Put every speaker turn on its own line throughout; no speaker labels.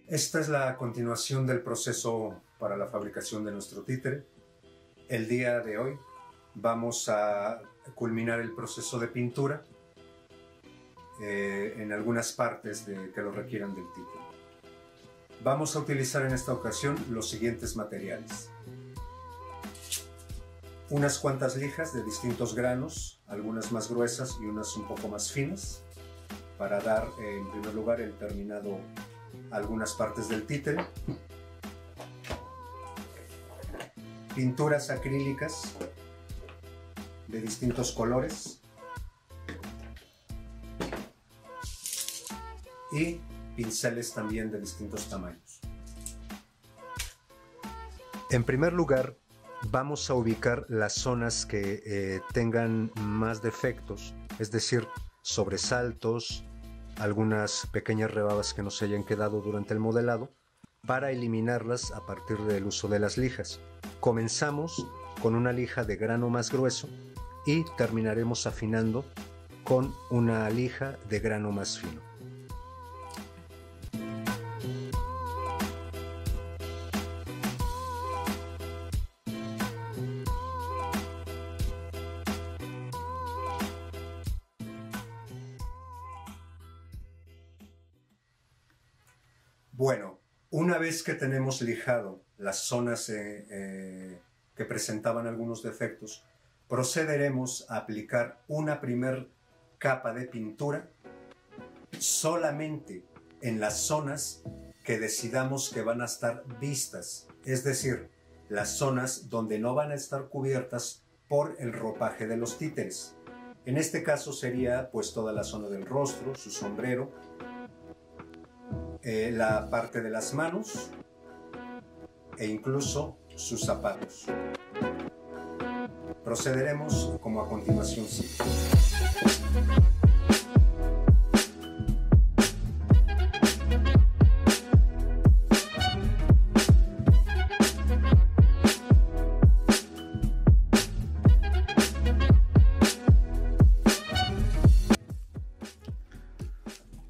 Esta es la continuación del proceso para la fabricación de nuestro títere. El día de hoy vamos a culminar el proceso de pintura en algunas partes que lo requieran del títere. Vamos a utilizar en esta ocasión los siguientes materiales: unas cuantas lijas de distintos granos, algunas más gruesas y unas un poco más finas, para dar en primer lugar el terminado a algunas partes del títere. Pinturas acrílicas de distintos colores y pinceles también de distintos tamaños. En primer lugar, vamos a ubicar las zonas que tengan más defectos, es decir, sobresaltos, algunas pequeñas rebabas que nos hayan quedado durante el modelado, para eliminarlas a partir del uso de las lijas. Comenzamos con una lija de grano más grueso y terminaremos afinando con una lija de grano más fino. Bueno, una vez que tenemos lijado las zonas que presentaban algunos defectos, procederemos a aplicar una primer capa de pintura solamente en las zonas que decidamos que van a estar vistas, es decir, las zonas donde no van a estar cubiertas por el ropaje de los títeres. En este caso sería pues toda la zona del rostro, su sombrero, la parte de las manos e incluso sus zapatos. Procederemos como a continuación sigue.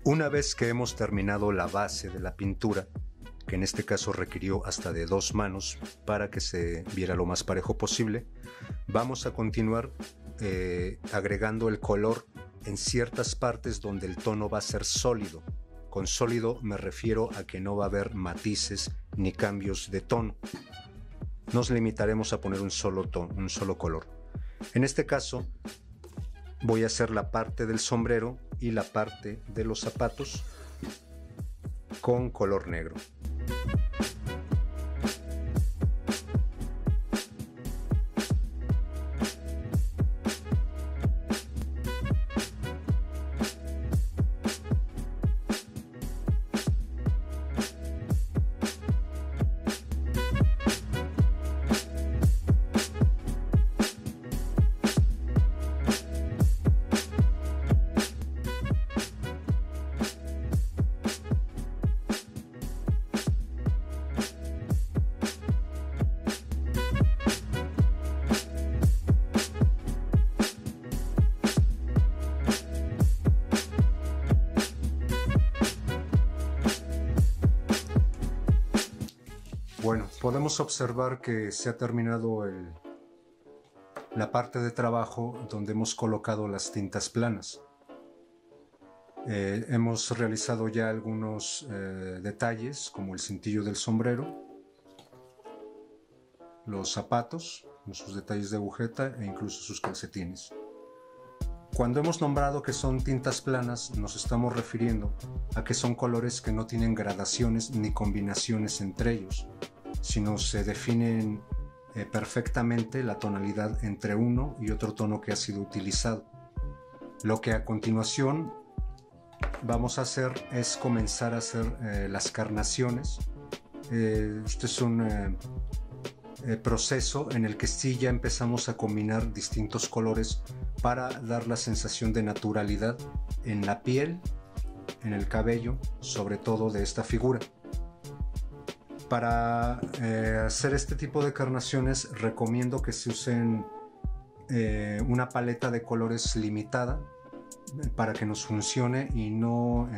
Una vez que hemos terminado la base de la pintura, que en este caso requirió hasta de 2 manos para que se viera lo más parejo posible, vamos a continuar agregando el color en ciertas partes donde el tono va a ser sólido. Con sólido me refiero a que no va a haber matices ni cambios de tono. Nos limitaremos a poner un solo tono, un solo color. En este caso voy a hacer la parte del sombrero y la parte de los zapatos con color negro. Bueno, podemos observar que se ha terminado la parte de trabajo donde hemos colocado las tintas planas. Hemos realizado ya algunos detalles como el cintillo del sombrero, los zapatos, sus detalles de agujeta e incluso sus calcetines. Cuando hemos nombrado que son tintas planas, nos estamos refiriendo a que son colores que no tienen gradaciones ni combinaciones entre ellos, sino se definen perfectamente la tonalidad entre uno y otro tono que ha sido utilizado. Lo que a continuación vamos a hacer es comenzar a hacer las carnaciones. Este es un proceso en el que sí ya empezamos a combinar distintos colores para dar la sensación de naturalidad en la piel, en el cabello, sobre todo de esta figura. Para hacer este tipo de carnaciones recomiendo que se usen una paleta de colores limitada para que nos funcione y no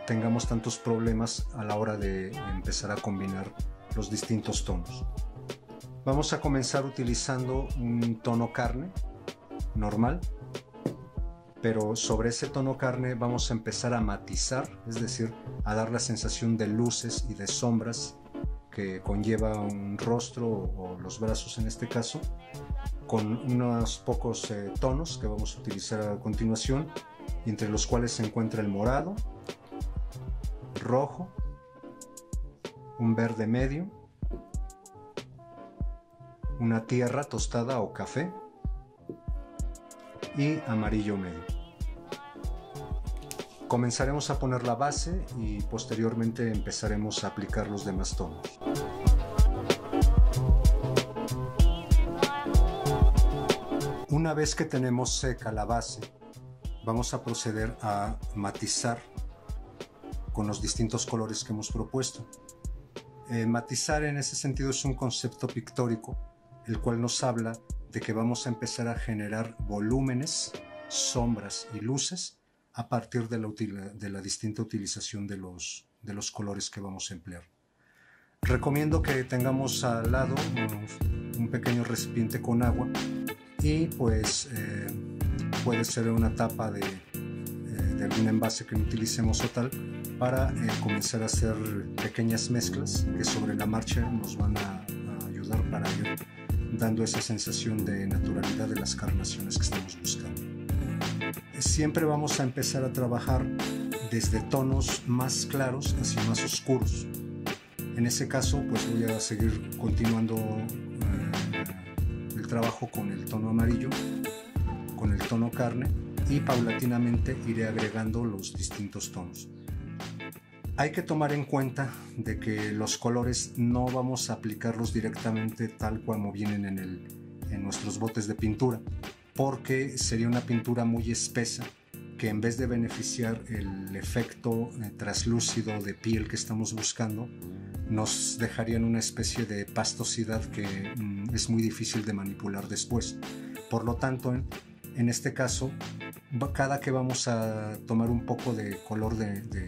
tengamos tantos problemas a la hora de empezar a combinar los distintos tonos. Vamos a comenzar utilizando un tono carne normal, pero sobre ese tono carne vamos a empezar a matizar, es decir, a dar la sensación de luces y de sombras que conlleva un rostro o los brazos en este caso, con unos pocos tonos que vamos a utilizar a continuación, y entre los cuales se encuentra el morado, rojo, un verde medio, una tierra tostada o café y amarillo medio. Comenzaremos a poner la base y posteriormente empezaremos a aplicar los demás tonos. Una vez que tenemos seca la base, vamos a proceder a matizar con los distintos colores que hemos propuesto. Matizar en ese sentido es un concepto pictórico, el cual nos habla de que vamos a empezar a generar volúmenes, sombras y luces a partir de la distinta utilización de los colores que vamos a emplear. Recomiendo que tengamos al lado un pequeño recipiente con agua y pues puede ser una tapa de algún envase que no utilicemos o tal, para comenzar a hacer pequeñas mezclas que sobre la marcha nos van a ayudar para ir dando esa sensación de naturalidad de las carnaciones que estamos buscando. Siempre vamos a empezar a trabajar desde tonos más claros hacia más oscuros. En ese caso pues voy a seguir continuando el trabajo con el tono amarillo, con el tono carne, y paulatinamente iré agregando los distintos tonos. Hay que tomar en cuenta de que los colores no vamos a aplicarlos directamente tal como vienen en nuestros botes de pintura, porque sería una pintura muy espesa que en vez de beneficiar el efecto traslúcido de piel que estamos buscando, nos dejarían una especie de pastosidad que es muy difícil de manipular después. Por lo tanto, en este caso, cada que vamos a tomar un poco de color de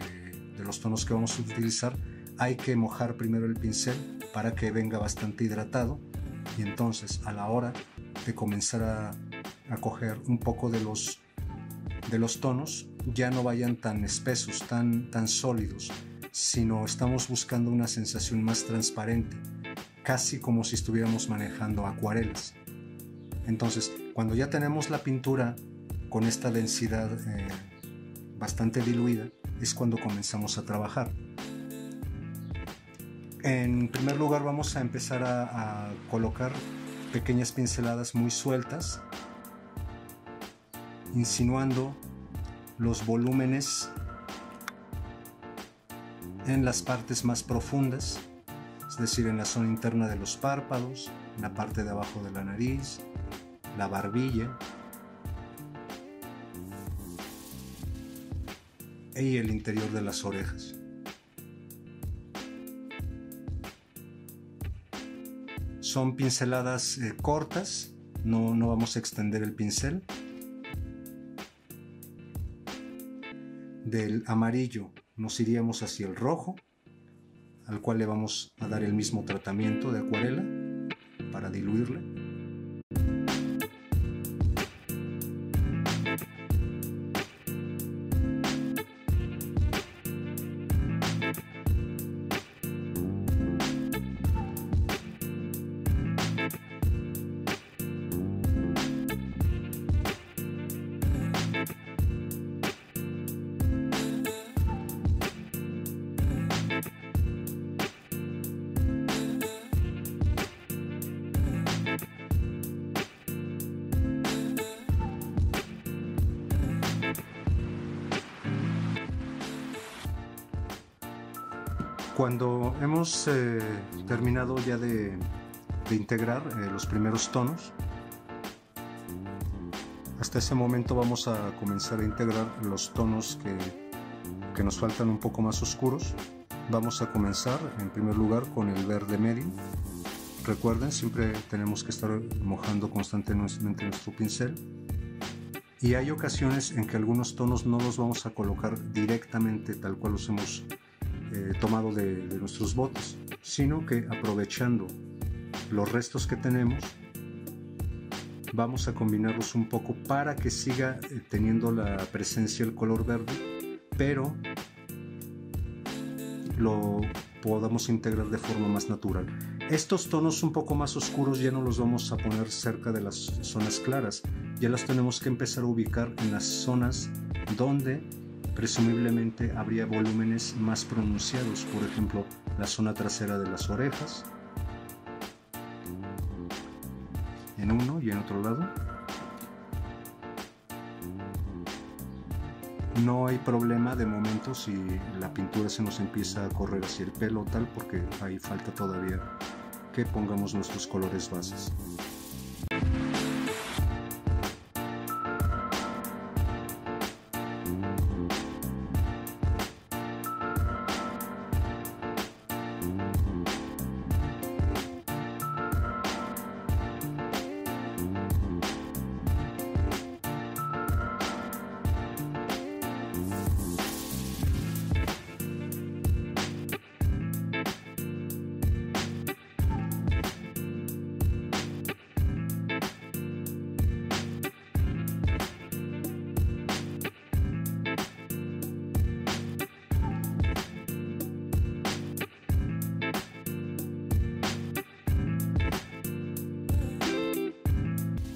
los tonos que vamos a utilizar, hay que mojar primero el pincel para que venga bastante hidratado, y entonces a la hora de comenzar a coger un poco de los tonos, ya no vayan tan espesos, tan sólidos, sino estamos buscando una sensación más transparente, casi como si estuviéramos manejando acuarelas. Entonces, cuando ya tenemos la pintura con esta densidad bastante diluida, es cuando comenzamos a trabajar. En primer lugar vamos a empezar a colocar pequeñas pinceladas muy sueltas, insinuando los volúmenes en las partes más profundas, es decir, en la zona interna de los párpados, en la parte de abajo de la nariz, la barbilla y el interior de las orejas. Son pinceladas cortas, no vamos a extender el pincel. Del amarillo nos iríamos hacia el rojo, al cual le vamos a dar el mismo tratamiento de acuarela para diluirla. Cuando hemos terminado ya de integrar los primeros tonos, hasta ese momento vamos a comenzar a integrar los tonos que nos faltan un poco más oscuros. Vamos a comenzar en primer lugar con el verde medio. Recuerden, siempre tenemos que estar mojando constantemente nuestro pincel. Y hay ocasiones en que algunos tonos no los vamos a colocar directamente tal cual los hemos tomado de nuestros botes, sino que aprovechando los restos que tenemos vamos a combinarlos un poco para que siga teniendo la presencia el color verde, pero lo podamos integrar de forma más natural. Estos tonos un poco más oscuros ya no los vamos a poner cerca de las zonas claras, ya las tenemos que empezar a ubicar en las zonas donde presumiblemente habría volúmenes más pronunciados, por ejemplo la zona trasera de las orejas, en uno y en otro lado. No hay problema de momento si la pintura se nos empieza a correr hacia el pelo o tal, porque ahí falta todavía que pongamos nuestros colores bases.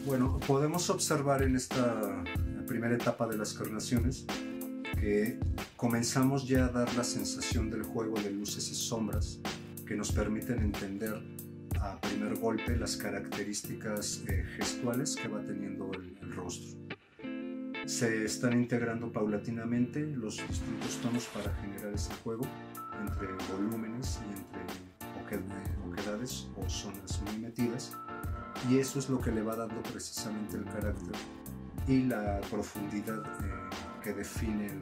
Bueno, podemos observar en esta primera etapa de las carnaciones que comenzamos ya a dar la sensación del juego de luces y sombras que nos permiten entender a primer golpe las características gestuales que va teniendo el rostro. Se están integrando paulatinamente los distintos tonos para generar ese juego entre volúmenes y entre oquedades o zonas muy metidas, y eso es lo que le va dando precisamente el carácter y la profundidad que define el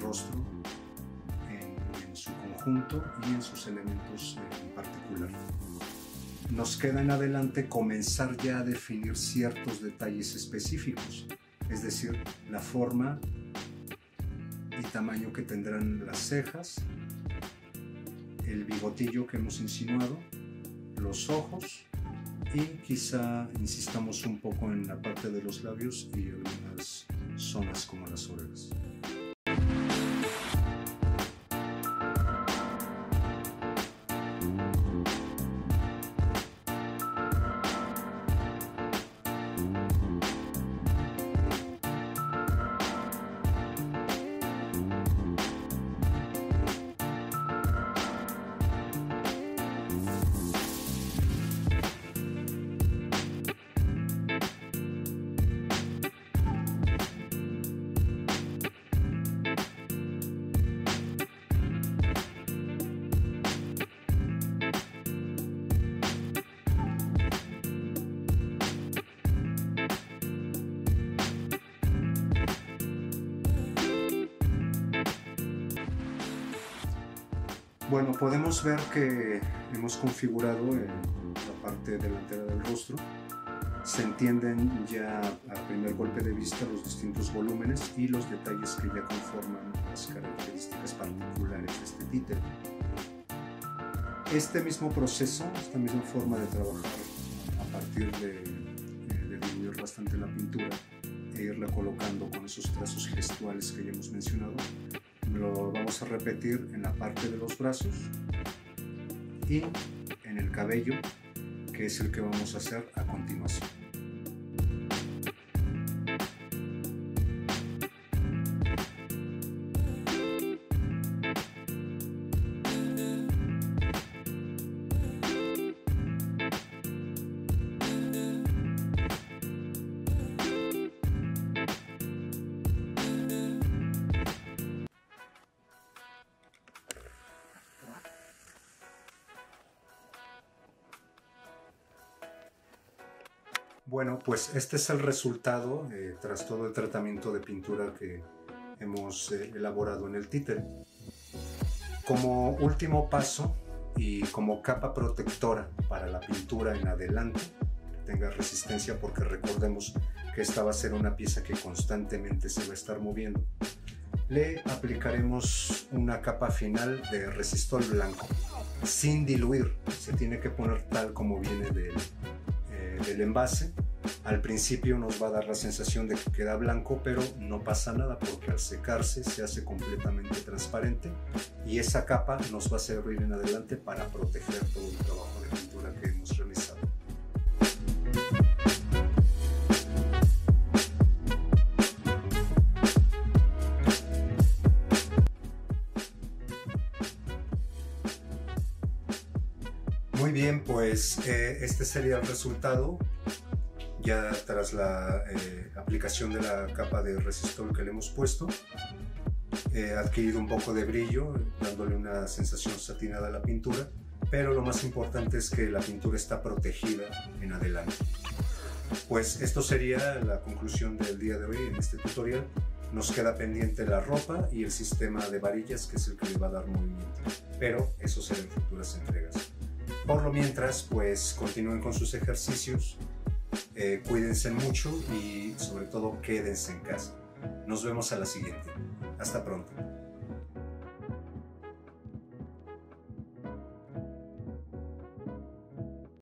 rostro en su conjunto y en sus elementos en particular. Nos queda en adelante comenzar ya a definir ciertos detalles específicos, es decir, la forma y tamaño que tendrán las cejas, el bigotillo que hemos insinuado, los ojos, y quizá insistamos un poco en la parte de los labios y algunas zonas como las orejas. Bueno, podemos ver que hemos configurado en la parte delantera del rostro. Se entienden ya a primer golpe de vista los distintos volúmenes y los detalles que ya conforman las características particulares de este títere. Este mismo proceso, esta misma forma de trabajar a partir de diluir bastante la pintura e irla colocando con esos trazos gestuales que ya hemos mencionado, lo vamos a repetir en la parte de los brazos y en el cabello, que es el que vamos a hacer a continuación. Bueno, pues este es el resultado tras todo el tratamiento de pintura que hemos elaborado en el títere. Como último paso y como capa protectora para la pintura en adelante, que tenga resistencia, porque recordemos que esta va a ser una pieza que constantemente se va a estar moviendo. Le aplicaremos una capa final de resistol blanco, sin diluir. Se tiene que poner tal como viene del envase. Al principio nos va a dar la sensación de que queda blanco, pero no pasa nada porque al secarse se hace completamente transparente y esa capa nos va a servir en adelante para proteger todo el trabajo de pintura que hemos realizado. Muy bien, pues este sería el resultado ya tras la aplicación de la capa de resistol que le hemos puesto. Ha adquirido un poco de brillo, dándole una sensación satinada a la pintura, pero lo más importante es que la pintura está protegida en adelante. Pues esto sería la conclusión del día de hoy en este tutorial. Nos queda pendiente la ropa y el sistema de varillas, que es el que le va a dar movimiento, pero eso será en futuras entregas. Por lo mientras, pues continúen con sus ejercicios, cuídense mucho y sobre todo quédense en casa. Nos vemos a la siguiente. Hasta pronto.